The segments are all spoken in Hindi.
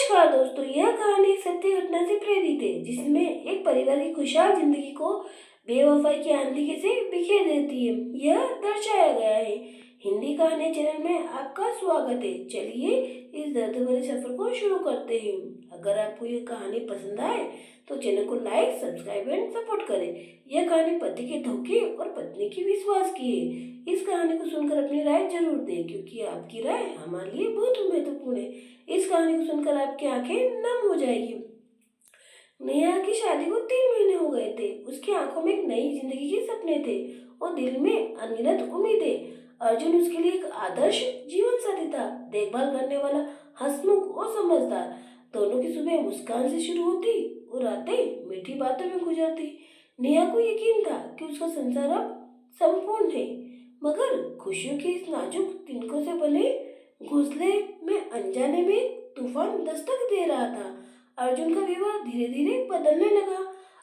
नमस्कार दोस्तों, यह कहानी एक सत्य घटना से प्रेरित है जिसमें एक परिवार की खुशहाल जिंदगी को बेवफाई की आंधी से बिखेर देती है। यह दर्शाया गया है। हिंदी कहानी चैनल में आपका स्वागत है। चलिए इस दर्द भरे सफर को शुरू करते हैं। अगर आपको यह कहानी पसंद आए तो चैनल को लाइक, सब्सक्राइब एंड सपोर्ट करें। यह कहानी पति के धोखे और पत्नी की विश्वास की है। इस कहानी को सुनकर अपनी राय जरूर दें, क्योंकि आपकी राय हमारे लिए बहुत महत्वपूर्ण है। इस कहानी को सुनकर आपकी आंखें नम हो जाएगी। नेहा की शादी को 3 महीने हो गए थे। उसकी आंखों में एक नई जिंदगी के सपने थे और दिल में अनगिनत उम्मीदें। अर्जुन उसके लिए एक आदर्श जीवन साथी था, देखभाल करने वाला, हंसमुख और समझदार। दोनों की सुबह मुस्कान से शुरू होती और रातें मीठी बातों में गुजरती। नेहा को यकीन था कि उसका संसार अब संपूर्ण है, मगर खुशियों के इस नाजुक तिनकों से बने घोंसले में अनजाने में तूफान दस्तक दे रहा था। अर्जुन का व्यवहार धीरे धीरे बदलने लगा।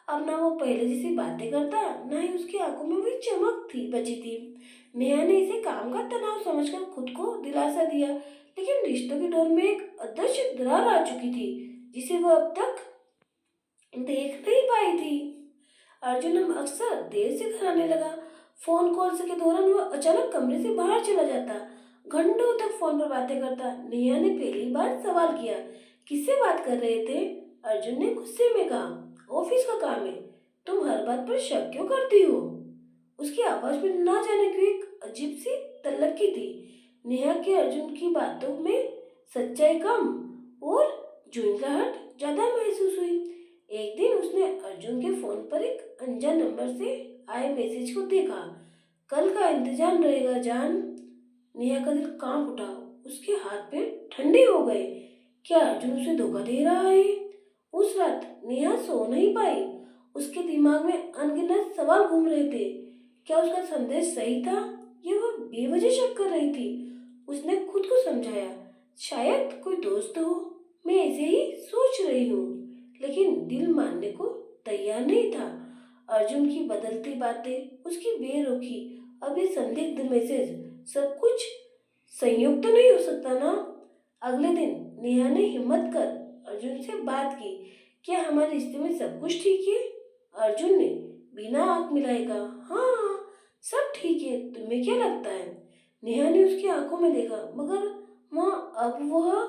अब ना वो पहले जैसी बातें करता, ना ही उसकी आंखों में भी चमक थी बची थी। नेहा ने इसे काम का तनाव समझकर खुद को दिलासा दिया, लेकिन रिश्तों की डोर में एक अदृश्य दरार आ चुकी थी, जिसे वो अब तक देख नहीं पाई थी। अर्जुन अब अक्सर देर से घर आने लगा। फोन कॉल्स के दौरान वह अचानक कमरे से बाहर चला जाता, घंटों तक फोन पर बातें करता। नेहा ने पहली बार सवाल किया, किससे बात कर रहे थे? अर्जुन ने गुस्से में कहा, ऑफिस का काम है। तुम हर बात पर शक क्यों करती हो? उसकी आवाज में ना जाने क्यों एक अजीब सी तल्लकी थी। नेहा के अर्जुन की बातों में सच्चाई कम और झुंझलाहट ज्यादा महसूस हुई। एक दिन उसने अर्जुन के फोन पर एक अनजान नंबर से आए मैसेज को देखा। कल का इंतजाम रहेगा जान। नेहा का दिल कांप उठा, उसके हाथ पैर ठंडे हो गए। क्या अर्जुन उसे धोखा दे रहा है? उस रात नेहा सो नहीं पाई। उसके दिमाग में अनगिनत सवाल घूम रहे थे। क्या उसका संदेश सही था या वह बेवजह शक कर रही थी? उसने खुद को समझाया, शायद कोई दोस्त हो, मैं ऐसे ही सोच रही हूँ। लेकिन दिल मानने को तैयार नहीं था। अर्जुन की बदलती बातें, उसकी बेरुखी, अभी संदिग्ध मैसेज, सब कुछ संयोग तो नहीं हो सकता ना? अगले दिन नेहा ने हिम्मत कर अर्जुन से बात की, क्या हमारे रिश्ते में सब कुछ ठीक है? अर्जुन ने बिना आंख मिलाए कहा, हाँ सब ठीक है, तुम्हें क्या लगता है? नेहा ने उसकी आंखों में देखा, मगर वहाँ अब वह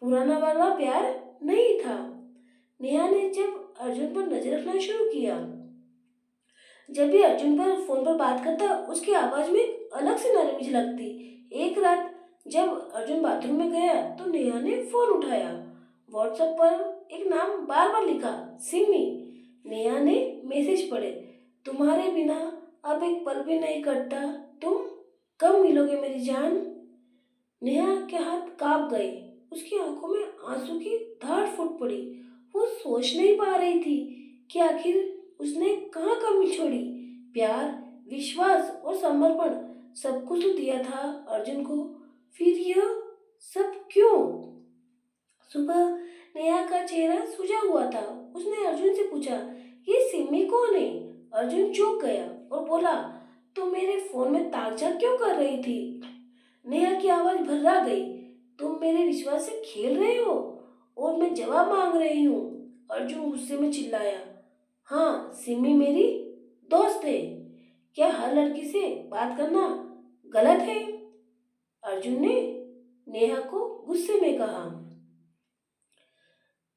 पुराना वाला प्यार नहीं था। नेहा ने जब अर्जुन पर नजर रखना शुरू किया, जब भी अर्जुन पर फोन पर बात करता, उसकी आवाज में एक अलग से नरमी झलकती। एक रात जब अर्जुन बाथरूम में गया तो नेहा ने फोन उठाया। व्हाट्सएप पर एक नाम बार बार लिखा, सिमी। नेहा ने मैसेज पढ़े, तुम्हारे बिना अब एक पल भी नहीं कटता, तुम कब मिलोगे मेरी जान? नेहा के हाथ कांप गए, उसकी आंखों में आंसू की धार फूट पड़ी। वो सोच नहीं पा रही थी कि आखिर उसने कहाँ कमी छोड़ी। प्यार, विश्वास और समर्पण सब कुछ तो दिया था अर्जुन को, फिर यह सब क्यों? सुबह नेहा का चेहरा सूजा हुआ था। उसने अर्जुन से पूछा, ये सिमी कौन है? अर्जुन चौंक गया और बोला, तुम मेरे फोन में ताकझाक क्यों कर रही थी? नेहा की आवाज भर्रा गई, तुम मेरे विश्वास से खेल रहे हो और मैं जवाब मांग रही हूँ। अर्जुन गुस्से में चिल्लाया, हाँ सिमी मेरी दोस्त है, क्या हर लड़की से बात करना गलत है? अर्जुन ने नेहा को गुस्से में कहा।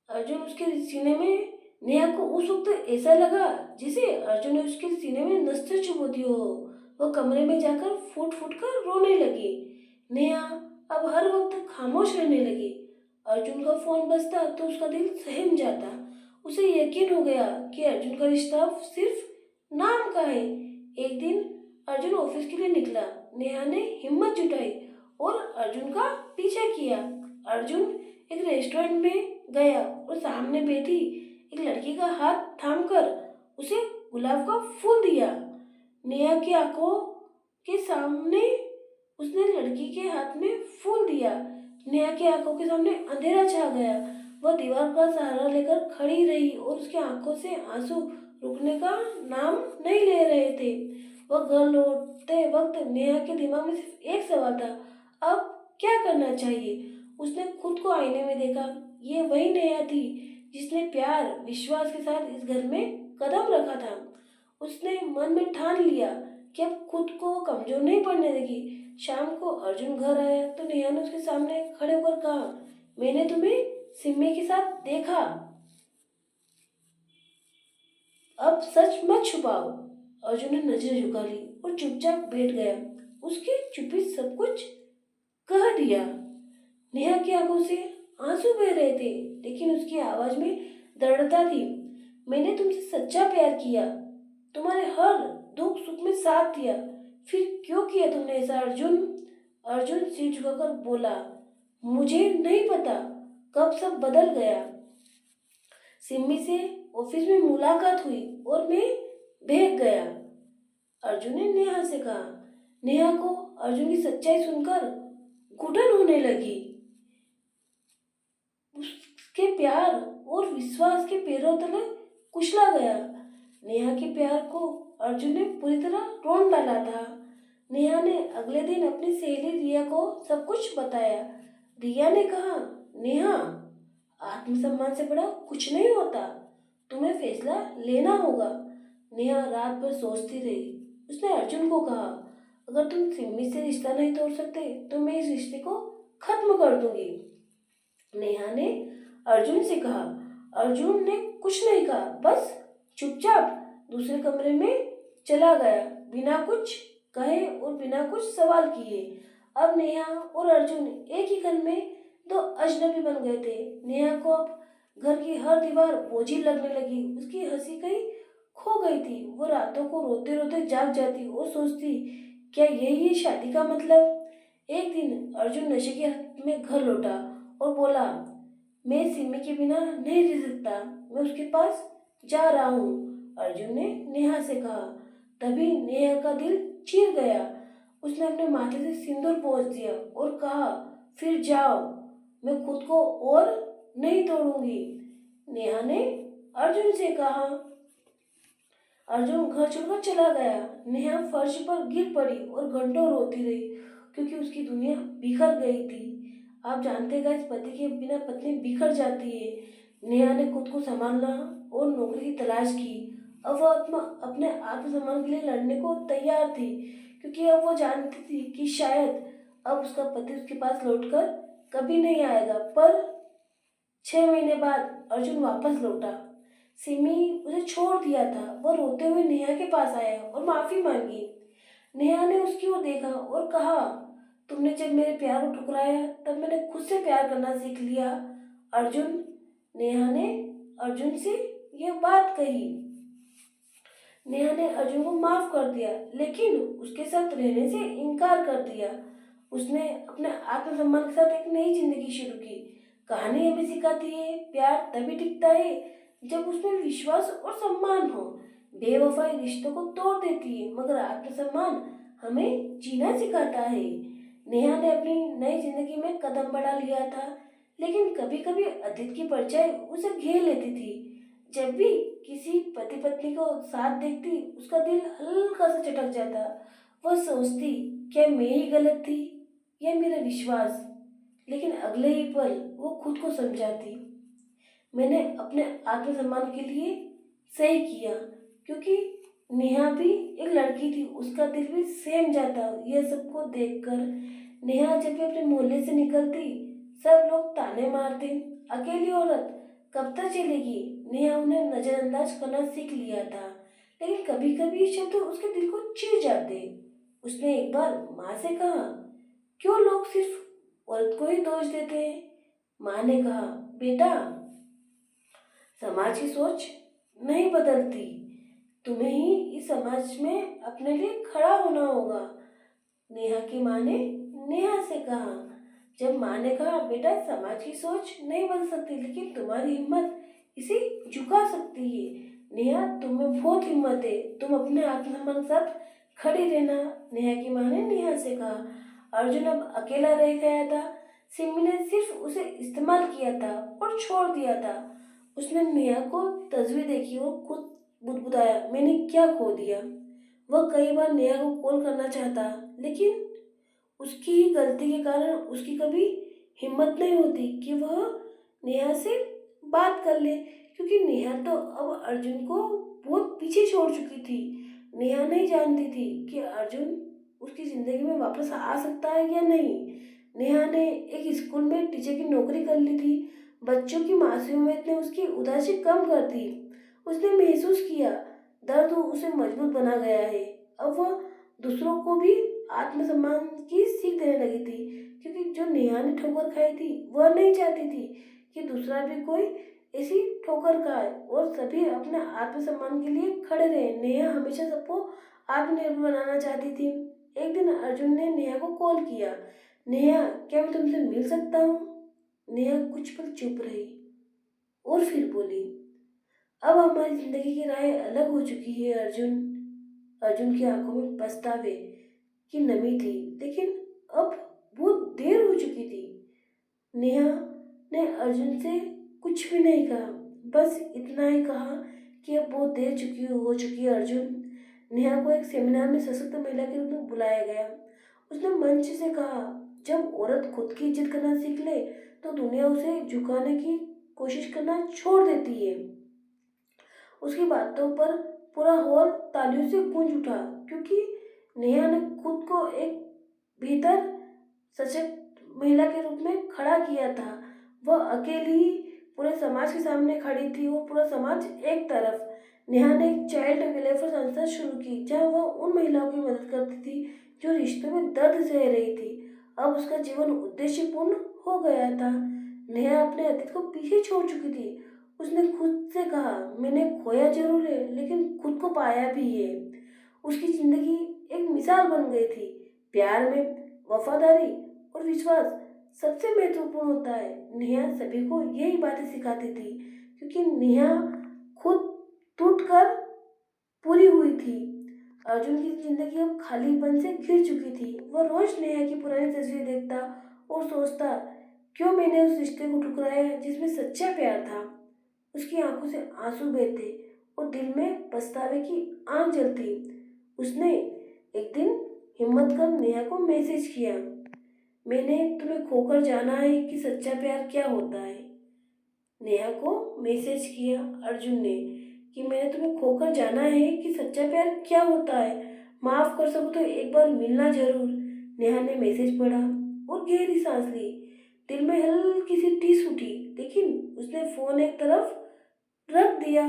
अर्जुन उसके सीने में नेहा को उस वक्त ऐसा लगा जिसे अर्जुन ने उसके सीने में नस्तर चुभो दी हो। वह कमरे में जाकर फूट फूट कर रोने लगी। नेहा अब हर वक्त खामोश रहने लगी। अर्जुन का फोन बजता तो उसका दिल सहम जाता। उसे यकीन हो गया कि अर्जुन का रिश्ता सिर्फ नाम का है। एक दिन अर्जुन ऑफिस के लिए निकला। नेहा ने हिम्मत जुटाई और अर्जुन का पीछा किया। अर्जुन एक रेस्टोरेंट में गया और सामने बैठी एक लड़की का हाथ थामकर उसे गुलाब का फूल दिया। नेहा की आंखों के सामने उसने लड़की के हाथ में फूल दिया। नेहा की आंखों के सामने अंधेरा छा गया। वह दीवार का सहारा लेकर खड़ी रही और उसकी आंखों से आंसू रुकने का नाम नहीं ले रहे थे। वह घर लौटते वक्त नेहा के दिमाग में सिर्फ एक सवाल था, अब क्या करना चाहिए? उसने खुद को आईने में देखा। ये वही नेहा थी जिसने प्यार विश्वास के साथ इस घर में कदम रखा था। उसने मन में ठान लिया कि अब खुद को कमजोर नहीं पड़ने देगी। शाम को अर्जुन घर आया तो नेहा ने उसके सामने खड़े होकर कहा, मैंने तुम्हें सिम्मी के साथ देखा, अब सच मत छुपाओ। अर्जुन ने नजर झुका ली और चुपचाप बैठ गया। उसकी चुप्पी सब कुछ कह दिया। नेहा की आंखों से आंसू बह रहे थे, लेकिन उसकी आवाज में दृढ़ता थी। मैंने तुमसे सच्चा प्यार किया, तुम्हारे हर दुख सुख में साथ दिया, फिर क्यों किया तुमने ऐसा अर्जुन? अर्जुन सिर झुकाकर बोला, मुझे नहीं पता कब सब बदल गया। सिम्मी से ऑफिस में मुलाकात हुई और मैं भाग गया। अर्जुन ने नेहा से कहा। नेहा को अर्जुन की सच्चाई सुनकर घुटन होने लगी। उसके प्यार और विश्वास के पैरों तले कुचला गया। नेहा के प्यार को अर्जुन ने पूरी तरह रोन डाला था। नेहा ने अगले दिन अपनी सहेली रिया को सब कुछ बताया। रिया ने कहा, नेहा, आत्मसम्मान से बड़ा कुछ नहीं होता, तुम्हें फैसला लेना होगा। नेहा रात भर सोचती रही। उसने अर्जुन को कहा, अगर तुम सिम्मी से रिश्ता नहीं तोड़ सकते तो मैं इस रिश्ते को खत्म कर दूंगी। नेहा ने अर्जुन से कहा। अर्जुन ने कुछ नहीं कहा, बस चुपचाप दूसरे कमरे में चला गया, बिना कुछ कहे और बिना कुछ सवाल किए। अब नेहा और अर्जुन एक ही घर में दो अजनबी बन गए थे। नेहा को अब घर की हर दीवार बोझिल लगने लगी। उसकी हंसी कहीं खो गई थी। वो रातों को रोते रोते जाग जाती और सोचती, क्या यही है शादी का मतलब? एक दिन अर्जुन नशे के हालत में घर लौटा और बोला, मैं सिमी के बिना नहीं रह सकता, मैं उसके पास जा रहा हूँ। अर्जुन ने नेहा से कहा। तभी नेहा का दिल चीर गया। उसने अपने माथे से सिंदूर पोंछ दिया और कहा, फिर जाओ, मैं खुद को और नहीं तोड़ूंगी। नेहा ने अर्जुन से कहा। अर्जुन घर छोड़कर चला गया। नेहा फर्श पर गिर पड़ी और घंटों रोती रही, क्योंकि उसकी दुनिया बिखर गई थी। आप जानते हैं, पति के बिना पत्नी बिखर जाती है। नेहा ने खुद को संभालना और नौकरी की तलाश की। अब वो अपने आत्मसम्मान के लिए लड़ने को तैयार थी, क्योंकि अब वो जानती थी कि शायद अब उसका पति उसके पास लौटकर कभी नहीं आएगा। पर 6 महीने बाद अर्जुन वापस लौटा। सिमी उसे छोड़ दिया था। वह रोते हुए नेहा के पास आया और माफी मांगी। नेहा ने उसकी ओर देखा और कहा, तुमने जब मेरे प्यार को ठुकराया तब मैंने खुद से प्यार करना सीख लिया अर्जुन। नेहा ने अर्जुन से यह बात कही। नेहा ने अर्जुन को माफ कर दिया, लेकिन उसके साथ रहने से इनकार कर दिया। उसने अपने आत्मसम्मान के साथ एक नई जिंदगी शुरू की। कहानी हमें सिखाती है, प्यार तभी टिकता है जब उसमें विश्वास और सम्मान हो। बेवफाई रिश्तों को तोड़ देती है, मगर आत्मसम्मान हमें जीना सिखाता है। नेहा ने अपनी नई जिंदगी में कदम बढ़ा लिया था, लेकिन कभी कभी अतीत की परछाई उसे घेर लेती थी। जब भी किसी पति पत्नी को साथ देखती, उसका दिल हल्का सा चटक जाता। वह सोचती, क्या मैं ही गलत थी या मेरा विश्वास? लेकिन अगले ही पल वो खुद को समझाती, मैंने अपने आत्मसम्मान के लिए सही किया, क्योंकि नेहा भी एक लड़की थी, उसका दिल भी सहम जाता। यह सबको देखकर नेहा जब भी अपने मोहल्ले से निकलती, सब लोग ताने मारते, अकेली औरत कब तक चलेगी। नेहा उन्हें नजरअंदाज करना सीख लिया था, लेकिन कभी कभी ये शब्द उसके दिल को चीर जाते। उसने एक बार माँ से कहा, क्यों लोग सिर्फ औरत को ही दोष देते हैं? माँ ने कहा, बेटा, समाज की सोच नहीं बदलती, तुम्हें ही इस समाज में अपने लिए खड़ा होना होगा। नेहा की माँ ने नेहा से कहा। जब माँ ने कहा, बेटा, समाज की सोच नहीं बदल सकती, लेकिन तुम्हारी हिम्मत इसे झुका सकती है। नेहा, तुम में बहुत हिम्मत है, तुम अपने आत्मसम्मान के साथ खड़ी रहना। नेहा की माँ ने नेहा से कहा। अर्जुन अब अकेला रह गया था। सिमी ने सिर्फ उसे इस्तेमाल किया था और छोड़ दिया था। उसने नेहा को तस्वीर देखी और खुद बुदबुदाया, मैंने क्या खो दिया। वह कई बार नेहा को कॉल करना चाहता, लेकिन उसकी ही गलती के कारण उसकी कभी हिम्मत नहीं होती कि वह नेहा से बात कर ले, क्योंकि नेहा तो अब अर्जुन को बहुत पीछे छोड़ चुकी थी। नेहा नहीं जानती थी कि अर्जुन उसकी ज़िंदगी में वापस आ सकता है या नहीं। नेहा ने एक स्कूल में टीचर की नौकरी कर ली थी। बच्चों की मासूमियत ने उसकी उदासी कम कर दी। उसने महसूस किया दर्द उसे मजबूत बना गया है। अब वह दूसरों को भी आत्मसम्मान की सीख देने लगी थी, क्योंकि जो नेहा ने ठोकर खाई थी वह नहीं चाहती थी कि दूसरा भी कोई ऐसी ठोकर खाए और सभी अपने आत्मसम्मान के लिए खड़े रहे। नेहा हमेशा सबको आत्मनिर्भर बनाना चाहती थी। एक दिन अर्जुन ने नेहा को कॉल किया। नेहा, क्या मैं तुमसे मिल सकता हूँ? नेहा कुछ पल चुप रही और फिर बोली, अब हमारी जिंदगी की राहें अलग हो चुकी है अर्जुन। अर्जुन की आंखों में पछतावे की नमी थी, लेकिन अब बहुत देर हो चुकी थी। नेहा ने अर्जुन से कुछ भी नहीं कहा, बस इतना ही कहा कि अब बहुत देर हो चुकी है अर्जुन। नेहा को एक सेमिनार में सशक्त महिला के रूप में बुलाया गया। उसने मंच से कहा, जब औरत खुद की इज्जत करना सीख ले तो दुनिया उसे झुकाने की कोशिश करना छोड़ देती है। उसकी बातों पर पूरा हॉल तालियों से गूंज उठा, क्योंकि नेहा ने खुद को एक बेहतर सशक्त महिला के रूप में खड़ा किया था। वह अकेली ही पूरे समाज के सामने खड़ी थी और पूरा समाज एक तरफ। नेहा ने एक चाइल्ड वेलफेयर संस्था शुरू की, जहां वह उन महिलाओं की मदद करती थी जो रिश्तों में दर्द सह रही थी। अब उसका जीवन उद्देश्यपूर्ण हो गया था। नेहा अपने अतीत को पीछे छोड़ चुकी थी। उसने खुद से कहा, मैंने खोया जरूर है लेकिन खुद को पाया भी है। उसकी जिंदगी एक मिसाल बन गई थी। प्यार में वफादारी और विश्वास सबसे महत्वपूर्ण होता है। नेहा सभी को यही बातें सिखाती थी, क्योंकि नेहा खुद टूटकर पूरी हुई थी। अर्जुन की जिंदगी अब खालीपन से घिर चुकी थी। वह रोज नेहा की पुरानी तस्वीर देखता और सोचता, क्यों मैंने उस रिश्ते को ठुकराया जिसमें सच्चा प्यार था। उसकी आंखों से आंसू बहते और दिल में पछतावे की आग जलती। उसने एक दिन हिम्मत कर नेहा को मैसेज किया, मैंने तुम्हें खोकर जाना है कि सच्चा प्यार क्या होता है। नेहा को मैसेज किया अर्जुन ने कि मैंने तुम्हें खोकर जाना है कि सच्चा प्यार क्या होता है। माफ कर सको तो एक बार मिलना जरूर। नेहा ने मैसेज पढ़ा और गहरी सांस ली। दिल में हल्की सी टीस उठी, लेकिन उसने फोन एक तरफ रख दिया।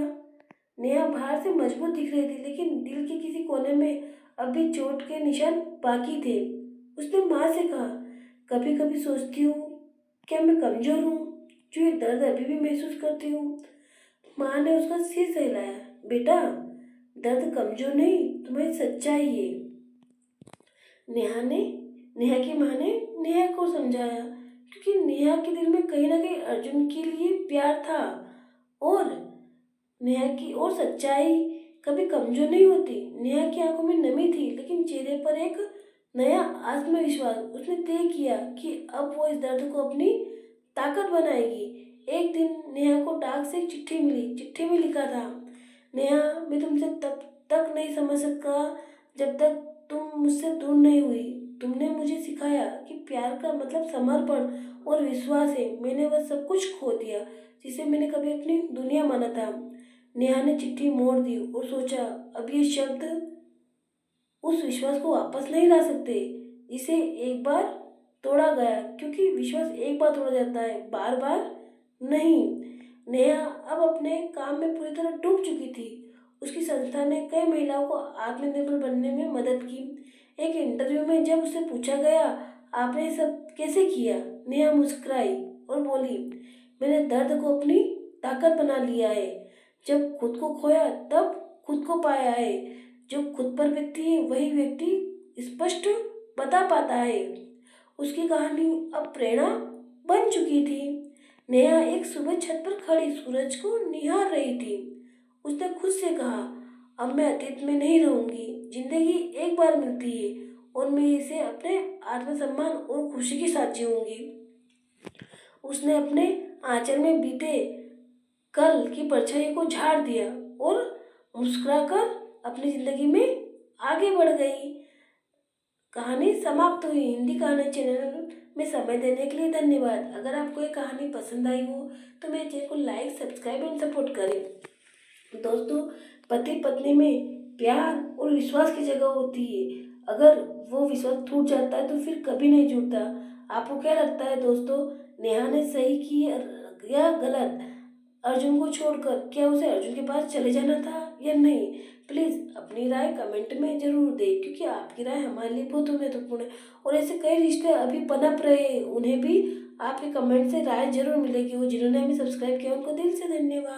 नेहा बाहर से मजबूत दिख रही थी, लेकिन दिल के किसी कोने में अभी चोट के निशान बाकी थे। उसने माँ से कहा, कभी कभी सोचती हूँ क्या मैं कमजोर हूँ जो ये दर्द अभी भी महसूस करती हूँ। माँ ने उसका सिर सहलाया, बेटा दर्द कमजोर नहीं तुम्हारी सच्चाई है। नेहा की माँ ने नेहा को समझाया, क्योंकि नेहा के दिल में कहीं ना कहीं अर्जुन के लिए प्यार था। और नेहा की और सच्चाई कभी कमजोर नहीं होती। नेहा की आंखों में नमी थी, लेकिन चेहरे पर एक नया आत्मविश्वास। उसने तय किया कि अब वो इस दर्द को अपनी ताकत बनाएगी। एक दिन नेहा को डाक से एक चिट्ठी मिली। चिट्ठी में लिखा था, नेहा, मैं तुमसे तब तक नहीं समझ सका जब तक तुम मुझसे दूर नहीं हुई। तुमने मुझे सिखाया कि प्यार का मतलब समर्पण और विश्वास है। मैंने वह सब कुछ खो दिया जिसे मैंने कभी अपनी दुनिया माना था। नेहा ने चिट्ठी मोड़ दी और सोचा, अब ये शब्द उस विश्वास को वापस नहीं ला सकते जिसे एक बार तोड़ा गया, क्योंकि विश्वास एक बार तोड़ा जाता है, बार बार नहीं। नेहा अब अपने काम में पूरी तरह डूब चुकी थी। उसकी संस्था ने कई महिलाओं को आत्मनिर्भर बनने में मदद की। एक इंटरव्यू में जब उसे पूछा गया, आपने ये सब कैसे किया, नेहा मुस्कुराई और बोली, मैंने दर्द को अपनी ताकत बना लिया है। जब खुद को खोया तब खुद को पाया है। जो खुद पर बीतती है वही व्यक्ति स्पष्ट बता पाता है। उसकी कहानी अब प्रेरणा बन चुकी थी। नेहा एक सुबह छत पर खड़ी सूरज को निहार रही थी। उसने खुद से कहा, अब मैं अतीत में नहीं रहूंगी। जिंदगी एक बार मिलती है और मैं इसे अपने आत्मसम्मान और खुशी के साथ जीऊंगी। उसने अपने आंचल में बीते कल की परछाई को झाड़ दिया और मुस्कुराकर अपनी जिंदगी में आगे बढ़ गई। कहानी समाप्त हुई। हिंदी कहानी चैनल में समय देने के लिए धन्यवाद। अगर आपको ये कहानी पसंद आई हो तो मेरे चैनल को लाइक, सब्सक्राइब एंड सपोर्ट करें। दोस्तों, पति पत्नी में प्यार और विश्वास की जगह होती है। अगर वो विश्वास टूट जाता है तो फिर कभी नहीं जुड़ता। आपको क्या लगता है दोस्तों, नेहा ने सही की या गलत? अर्जुन को छोड़कर क्या उसे अर्जुन के पास चले जाना था या नहीं? प्लीज़ अपनी राय कमेंट में ज़रूर दें, क्योंकि आपकी राय हमारे लिए बहुत महत्वपूर्ण है। और ऐसे कई रिश्ते अभी पनप रहे हैं, उन्हें भी आपके कमेंट से राय जरूर मिलेगी। वो जिन्होंने हमें सब्सक्राइब किया उनको दिल से धन्यवाद।